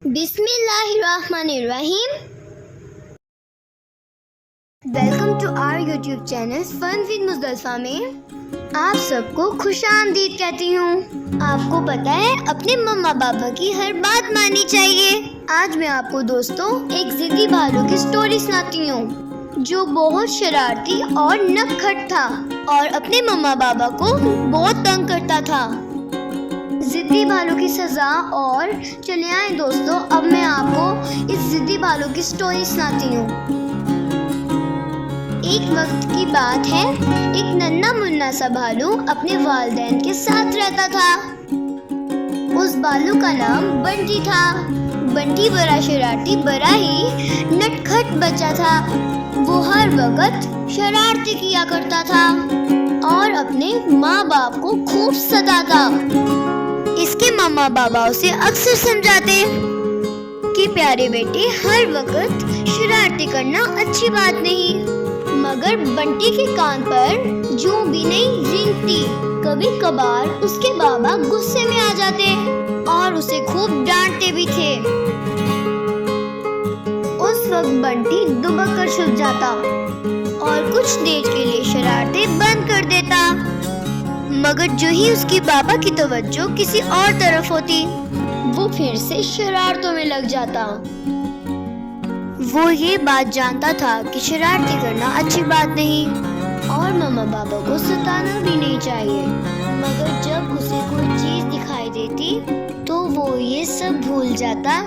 बिस्मिल्लाहिर्रहमानिर्रहीम। Welcome to our YouTube channel fun with Muzaddafa में आप सबको खुशामदीद कहती हूँ। आपको पता है अपने मम्मा पापा की हर बात माननी चाहिए। आज मैं आपको दोस्तों एक जिद्दी भालू की स्टोरी सुनाती हूँ जो बहुत शरारती और नटखट था और अपने मम्मा पापा को बहुत तंग करता था। जिद्दी भालू की सजा। और चले आए दोस्तों, अब मैं आपको इस जिद्दी भालू की स्टोरी सुनाती हूँ। एक वक्त की बात है, एक नन्हा मुन्ना सा भालू अपने वालिदैन के साथ रहता था। उस भालू का नाम बंटी था। बंटी बड़ा शरारती, बड़ा ही नटखट बच्चा था। वो हर वक्त शरारती किया करता था और अपने माँ बाप को खूब सताता। इसके मम्मा पापा उसे अक्सर समझाते कि प्यारे बेटे, हर वक्त शरारती करना अच्छी बात नहीं। मगर बंटी के कान पर जूं भी नहीं रेंगती। कभी कभार उसके बाबा गुस्से में आ जाते और उसे खूब डांटते भी थे। उस वक्त बंटी दुबक कर छुप जाता और कुछ देर के लिए शरारतें बंद कर देता। मगर जो ही उसकी पापा की तवज्जो किसी और तरफ होती, वो फिर से शरारतों में लग जाता। वो ये बात जानता था कि शरारती करना अच्छी बात नहीं और मम्मा पापा को सताना भी नहीं चाहिए। मगर जब उसे कोई चीज दिखाई देती तो वो ये सब भूल जाता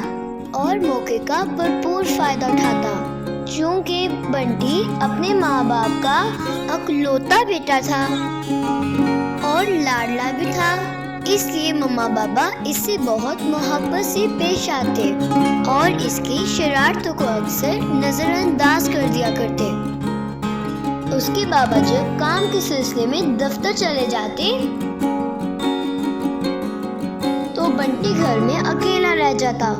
और मौके का भरपूर फायदा उठाता। क्योंकि बंटी अपने माँ बाप का अकलौता बेटा था और लाडला भी था, इसलिए मम्मा पापा इससे बहुत मोहब्बत से पेश आते और इसकी शरारतों को अक्सर नजरअंदाज कर दिया करते। उसके बाबा जब काम के सिलसिले में दफ्तर चले जाते तो बंटी घर में अकेला रह जाता।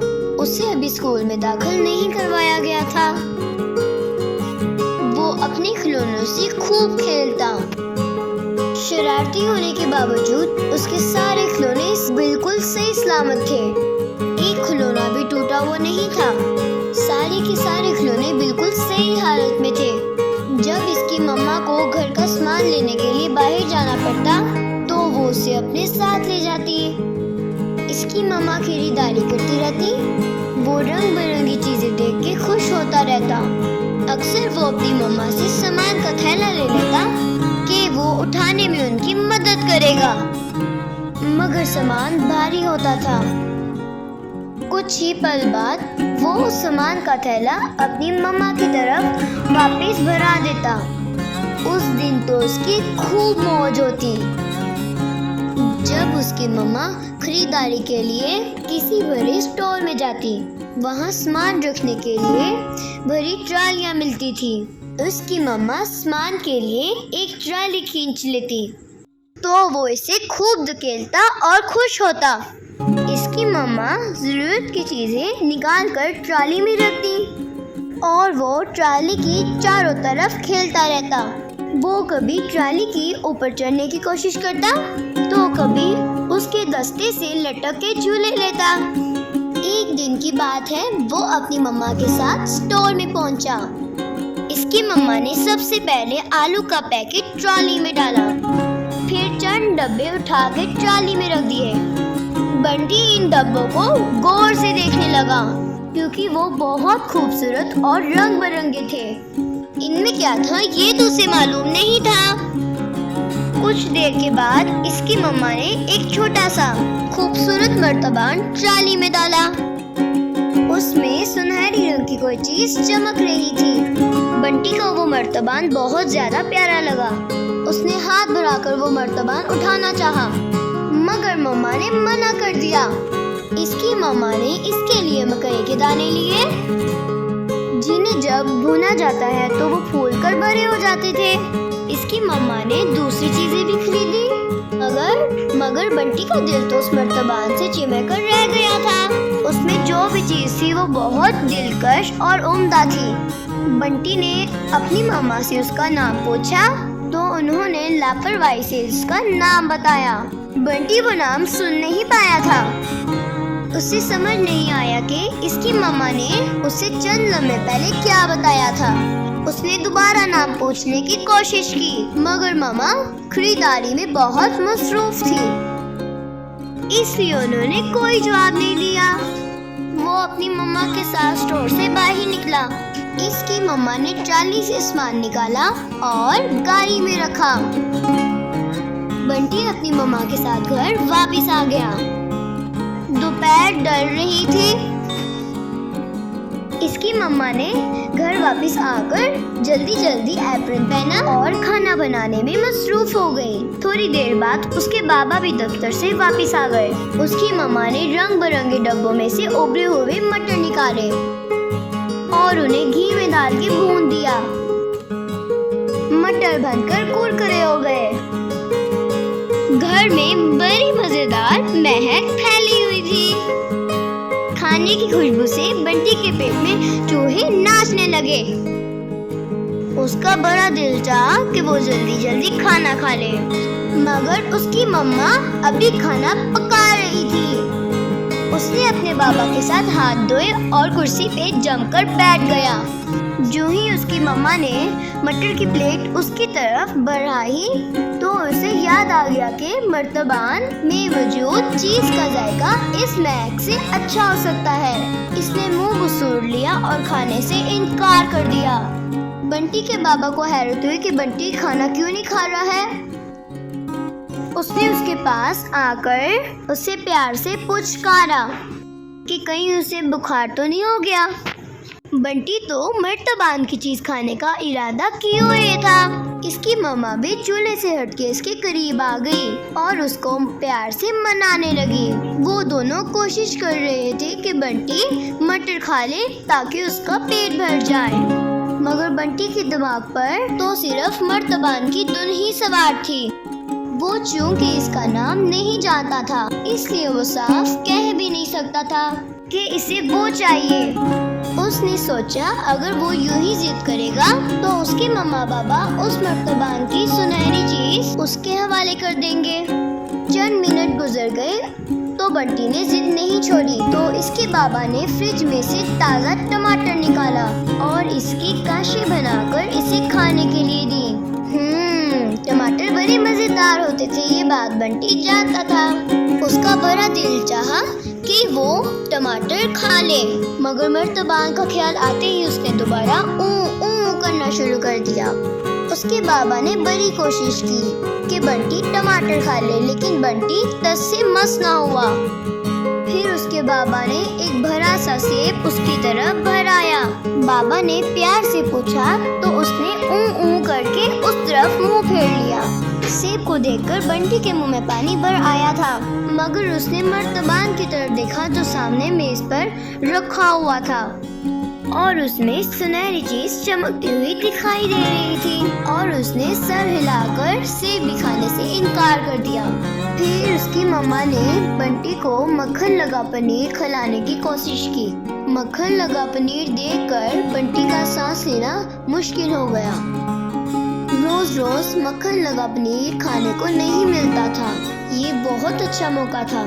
उसे अभी स्कूल में दाखिल नहीं करवाया गया था। वो अपने खिलौनों से खूब खेलता। शरारती होने के बावजूद उसके सारे खिलौने बिल्कुल सही सलामत थे। एक खिलौना भी टूटा हुआ नहीं था। सारे के सारे खिलौने बिल्कुल सही हालत में थे। जब इसकी मम्मा को घर का सामान लेने के लिए बाहर जाना पड़ता तो वो उसे अपने साथ ले जाती। इसकी मम्मा खरीदारी करती रहती। वो रंग बिरंगी चीजें देख के खुश होता रहता। अक्सर वो अपनी मम्मा से सामान का थैला ले लेता कि वो उठाने में उनकी मदद करेगा। मगर सामान भारी होता था। कुछ ही पल बाद वो उस सामान का थैला अपनी मम्मा की तरफ वापस भरा देता। उस दिन तो उसकी खूब मौज होती। जब उसकी मम्मा खरीदारी के लिए किसी बड़े स्टोर में जाती, वहाँ सामान रखने के लिए भरी ट्रालियाँ मिलती थी। उसकी मम्मा सामान के लिए एक ट्राली खींच लेती तो वो इसे खूब धकेलता और खुश होता। इसकी मम्मा जरूरत की चीजें निकाल कर ट्राली में रखती और वो ट्राली की चारों तरफ खेलता रहता। वो कभी ट्राली की ऊपर चढ़ने की कोशिश करता तो कभी उसके दस्ते से लटक के झूले लेता। एक दिन की बात है, वो अपनी मम्मा के साथ स्टोर में पहुंचा। इसकी मम्मा ने सबसे पहले आलू का पैकेट ट्रॉली में डाला, फिर चंद डब्बे उठा के ट्रॉली में रख दिए। बंटी इन डब्बों को गौर से देखने लगा क्योंकि वो बहुत खूबसूरत और रंग बिरंगे थे। इनमें क्या था ये तो उसे मालूम नहीं था। कुछ देर के बाद इसकी मम्मा ने एक छोटा सा खूबसूरत मर्तबान ट्रॉली में डाला। उसमें सुनहरी रंग की कोई चीज चमक रही थी। बंटी को वो मर्तबान बहुत ज्यादा प्यारा लगा। उसने हाथ बढ़ाकर वो मर्तबान उठाना चाहा, मगर मम्मा ने मना कर दिया। इसकी मम्मा ने इसके लिए मकई के दाने लिए, जिन्हें जब भुना जाता है तो वो फूल कर बड़े हो जाते थे। इसकी मम्मा ने दूसरी चीजें भी खरीदी, मगर बंटी का दिल तो उस मर्तबान से चिमक कर रह गया था। उसमें जो भी चीज थी वो बहुत दिलकश और उम्दा थी। बंटी ने अपनी मम्मा से उसका नाम पूछा तो उन्होंने लापरवाही से उसका नाम बताया। बंटी वो नाम सुन नहीं पाया था। उसे समझ नहीं आया कि इसकी मम्मा ने उसे चंद लम्हे पहले क्या बताया था। उसने दोबारा नाम पूछने की कोशिश की, मगर मम्मा खरीदारी में बहुत मसरूफ थी, इसलिए उन्होंने कोई जवाब नहीं दिया। वो अपनी मम्मा के साथ स्टोर से बाहर निकला। इसकी मम्मा ने ट्राली से सामान निकाला और गाड़ी में रखा। बंटी अपनी मम्मा के साथ घर वापस आ गया। दोपहर ढल रही थी। इसकी मम्मा ने घर वापस आकर जल्दी जल्दी एप्रन पहना और खाना बनाने में मसरूफ हो गई। थोड़ी देर बाद उसके बाबा भी दफ्तर से वापस आ गए। उसकी मम्मा ने रंग बिरंगे डब्बों में से उबले हुए मटर निकाले और उन्हें घी में डाल के भून दिया। मटर बनकर कुरकुरे हो गए। घर में बड़ी मजेदार महक फैली हुई थी। खाने की खुशबू से बंटी के पेट में चूहे नाचने लगे। उसका बड़ा दिल चाहा कि वो जल्दी जल्दी खाना खा ले, मगर उसकी मम्मा अभी खाना पका रही थी। उसने अपने बाबा के साथ हाथ धोए और कुर्सी पे जमकर बैठ गया। जो ही उसकी मम्मा ने मटर की प्लेट उसकी तरफ बढ़ाई तो उसे याद आ गया कि मर्तबान में मौजूद चीज का जायका इस महक से अच्छा हो सकता है। इसने मुंह घुसूड़ लिया और खाने से इनकार कर दिया। बंटी के बाबा को हैरत हुई कि बंटी खाना क्यों नहीं खा रहा है। उसने उसके पास आकर उससे प्यार से पुचकारा कि कहीं उसे बुखार तो नहीं हो गया। बंटी तो मर्तबान की चीज खाने का इरादा किए हुए था। इसकी मम्मा भी चूल्हे से हटके इसके करीब आ गई और उसको प्यार से मनाने लगी। वो दोनों कोशिश कर रहे थे कि बंटी मटर खा ले ताकि उसका पेट भर जाए, मगर बंटी के दिमाग पर तो सिर्फ मर्तबान की धुन ही सवार थी। वो चूंकि इसका नाम नहीं जानता था, इसलिए वो साफ कह भी नहीं सकता था कि इसे वो चाहिए। उसने सोचा अगर वो यूं ही जिद करेगा तो उसके मम्मा पापा उस मर्तबान की सुनहरी चीज उसके हवाले कर देंगे। चंद मिनट गुजर गए तो बंटी ने जिद नहीं छोड़ी तो इसके बाबा ने फ्रिज में से ताज़ा टमाटर निकाला और इसकी काशी बनाकर इसे खाने के लिए दी। टमाटर बड़े मजेदार होते थे, ये बात बंटी जानता था। उसका बड़ा दिल चाहा कि वो टमाटर खा ले, मगर मर्तबान का ख्याल आते ही उसने दोबारा ऊ करना शुरू कर दिया। उसके बाबा ने बड़ी कोशिश की कि बंटी टमाटर खा ले, लेकिन बंटी तस से मस ना हुआ। फिर उसके बाबा ने एक भरा सा सेब उसकी तरफ भराया। बाबा ने प्यार से पूछा तो उसने ऊ करके उस तरफ मुंह फेर लिया। सेब को देखकर बंटी के मुंह में पानी भर आया था, मगर उसने मर्तबान की तरफ देखा जो सामने मेज पर रखा हुआ था और उसमें सुनहरी चीज चमकती हुई दिखाई दे रही थी और उसने सर हिलाकर सेब भी खाने से इनकार कर दिया। फिर उसकी मम्मा ने बंटी को मक्खन लगा पनीर खिलाने की कोशिश की। मक्खन लगा पनीर देखकर बंटी का सांस लेना मुश्किल हो गया। रोज रोज मक्खन लगा पनीर खाने को नहीं मिलता था। ये बहुत अच्छा मौका था,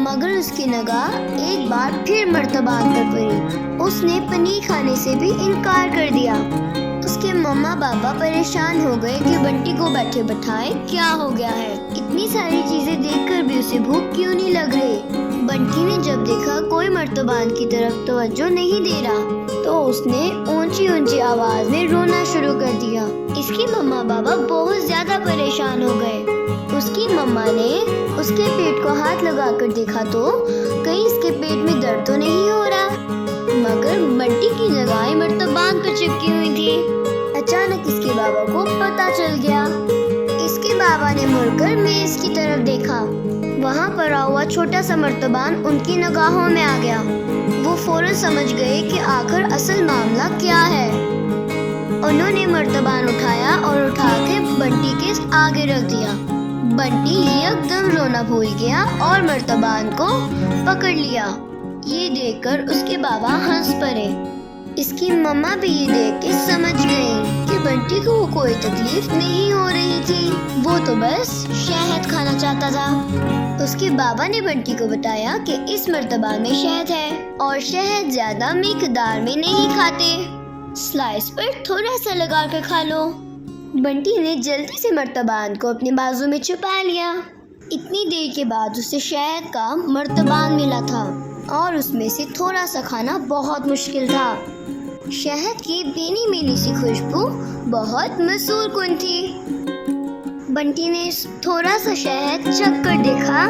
मगर उसकी निगाह एक बार फिर मर्तबान पर पड़ी। उसने पनीर खाने से भी इनकार कर दिया। उसके मम्मा पापा परेशान हो गए कि बंटी को बैठे बैठाए क्या हो गया है। इतनी सारी चीजें देखकर भी उसे भूख क्यों नहीं लग रही। बंटी ने जब देखा कोई मर्तबान की तरफ तवज्जो नहीं दे रहा तो उसने ऊंची ऊंची आवाज में रोना शुरू कर दिया। इसकी मम्मा पापा बहुत ज्यादा परेशान हो गए। उसकी मम्मा ने उसके पेट को हाथ लगाकर देखा तो कहीं इसके पेट में दर्द तो नहीं हो रहा, मगर बंटी की निगाहें मर्तबान पर चिपकी हुई थी। अचानक इसके बाबा को पता चल गया। इसके बाबा ने मुड़कर मेज की तरफ देखा। वहाँ पर हुआ छोटा सा मर्तबान उनकी निगाहों में आ गया। वो फौरन समझ गए कि आखिर असल मामला क्या है। उन्होंने मर्तबान उठाया और उठा के बंटी के आगे रख दिया। बंटी एकदम रोना भूल गया और मर्तबान को पकड़ लिया। ये देखकर उसके बाबा हंस पड़े। इसकी मम्मा भी ये देख के समझ गई कि बंटी को कोई तकलीफ नहीं हो रही थी, वो तो बस शहद खाना चाहता था। उसके बाबा ने बंटी को बताया कि इस मर्तबान में शहद है और शहद ज्यादा मिकदार में नहीं खाते, स्लाइस पर थोड़ा सा लगा कर खा लो। बंटी ने जल्दी से मर्तबान को अपने बाजू में छुपा लिया। इतनी देर के बाद उसे शहद का मर्तबान मिला था और उसमें से थोड़ा सा खाना बहुत मुश्किल था। शहद की भीनी भीनी सी खुशबू बहुत मशहूर कुन थी। बंटी ने थोड़ा सा शहद चख कर देखा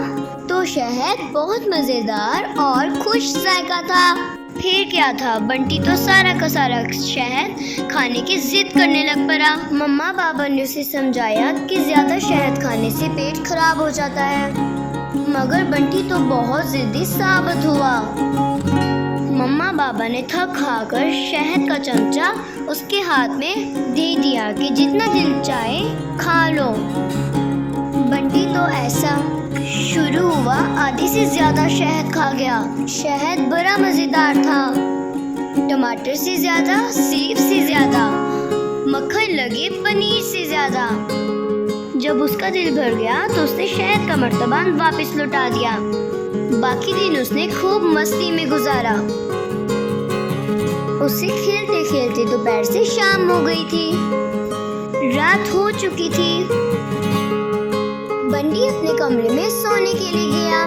तो शहद बहुत मजेदार और खुश जायका था। फिर क्या था, बंटी तो सारा का सारा शहद खाने की जिद करने लग पड़ा। मम्मा पापा ने उसे समझाया कि ज्यादा शहद खाने से पेट खराब हो जाता है, मगर बंटी तो बहुत जिद्दी साबित हुआ। मम्मा पापा ने थक खाकर शहद का चमचा उसके हाथ में दे दिया कि जितना दिल चाहे खा लो। बंटी तो ऐसा शुरू हुआ, आधे से ज्यादा शहद खा गया। शहद बड़ा मजेदार था, टमाटर से ज्यादा, सेब से ज्यादा, मक्खन लगे पनीर से ज्यादा। जब उसका दिल भर गया तो उसने शहद का मर्तबान वापस लौटा दिया। बाकी दिन उसने खूब मस्ती में गुजारा। उसे खेलते खेलते दोपहर से शाम हो गई थी, रात हो चुकी थी। बंटी अपने कमरे में सोने के लिए गया।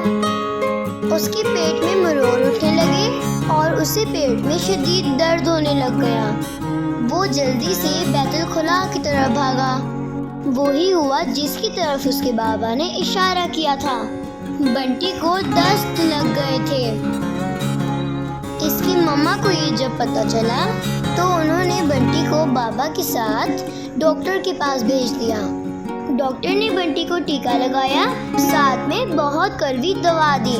उसके पेट में मरोड़ उठने लगे और उसे पेट में शदीद दर्द होने लग गया। वो जल्दी से बैतुल खुला की तरफ भागा। वो ही हुआ जिसकी तरफ उसके बाबा ने इशारा किया था। बंटी को दस्त लग गए थे। इसकी मम्मा को ये जब पता चला तो उन्होंने बंटी को बाबा के साथ डॉक्टर के पास भेज दिया। डॉक्टर ने बंटी को टीका लगाया, साथ में बहुत कड़वी दवा दी।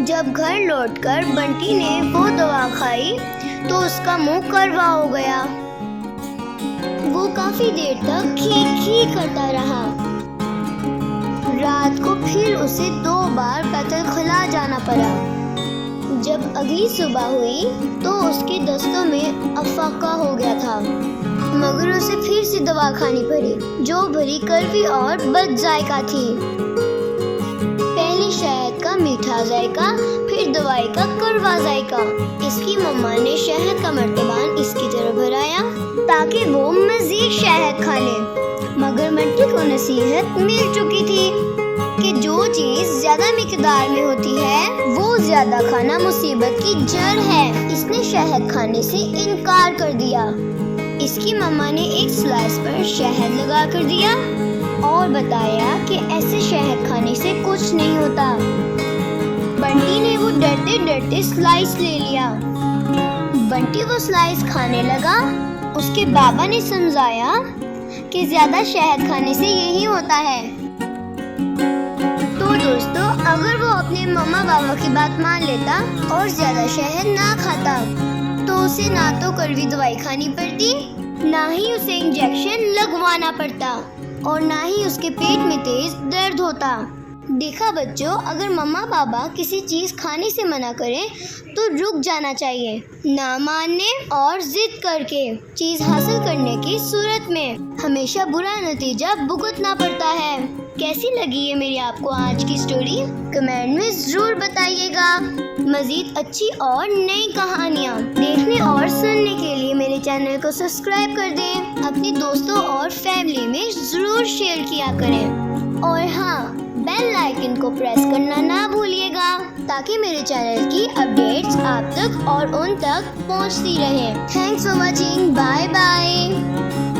जब घर लौटकर बंटी ने वो दवा खाई तो उसका मुंह कड़वा हो गया। वो काफी देर तक खी खी करता रहा। रात को फिर उसे 2 बार बैतुल खुला जाना पड़ा। जब अगली सुबह हुई तो उसके दस्तों में अफाका हो गया था, मगर उसे फिर से दवा खानी पड़ी जो भरी कड़वी और बद जायका थी। पहले शहद का मीठा जायका, फिर दवाई का कड़वा जायका। इसकी मम्मा ने शहद का मर्तबान इसकी तरफ भराया ताकि वो मजीद शहद खा ले, मगर बंटी को नसीहत मिल चुकी थी कि जो चीज ज्यादा मिकदार में होती है वो ज्यादा खाना मुसीबत की जड़ है। इसने शहद खाने से इनकार कर दिया। इसकी मम्मा ने एक स्लाइस पर शहद लगा कर दिया और बताया कि ऐसे शहद खाने से कुछ नहीं होता। बंटी ने वो डरते डरते स्लाइस ले लिया। बंटी वो स्लाइस खाने लगा। उसके बाबा ने समझाया कि ज्यादा शहद खाने से यही होता है। तो दोस्तों, अगर वो अपने मम्मा बाबा की बात मान लेता और ज्यादा शहद ना खाता तो उसे ना तो कड़वी दवाई खानी पड़ती, ना ही उसे इंजेक्शन लगवाना पड़ता और ना ही उसके पेट में तेज दर्द होता। देखा बच्चों, अगर मम्मा पापा किसी चीज खाने से मना करें तो रुक जाना चाहिए, ना मानने और जिद करके चीज हासिल करने की सूरत में हमेशा बुरा नतीजा भुगतना पड़ता है। कैसी लगी ये मेरी आपको आज की स्टोरी? कमेंट में जरूर बताइएगा। मजीद अच्छी और नई कहानियाँ देखने और सुनने के लिए मेरे चैनल को सब्सक्राइब कर दें। अपने दोस्तों और फैमिली में जरूर शेयर किया करें और हाँ, बेल आइकन को प्रेस करना ना भूलिएगा ताकि मेरे चैनल की अपडेट्स आप तक और उन तक पहुंचती रहें। Thanks for watching. Bye bye.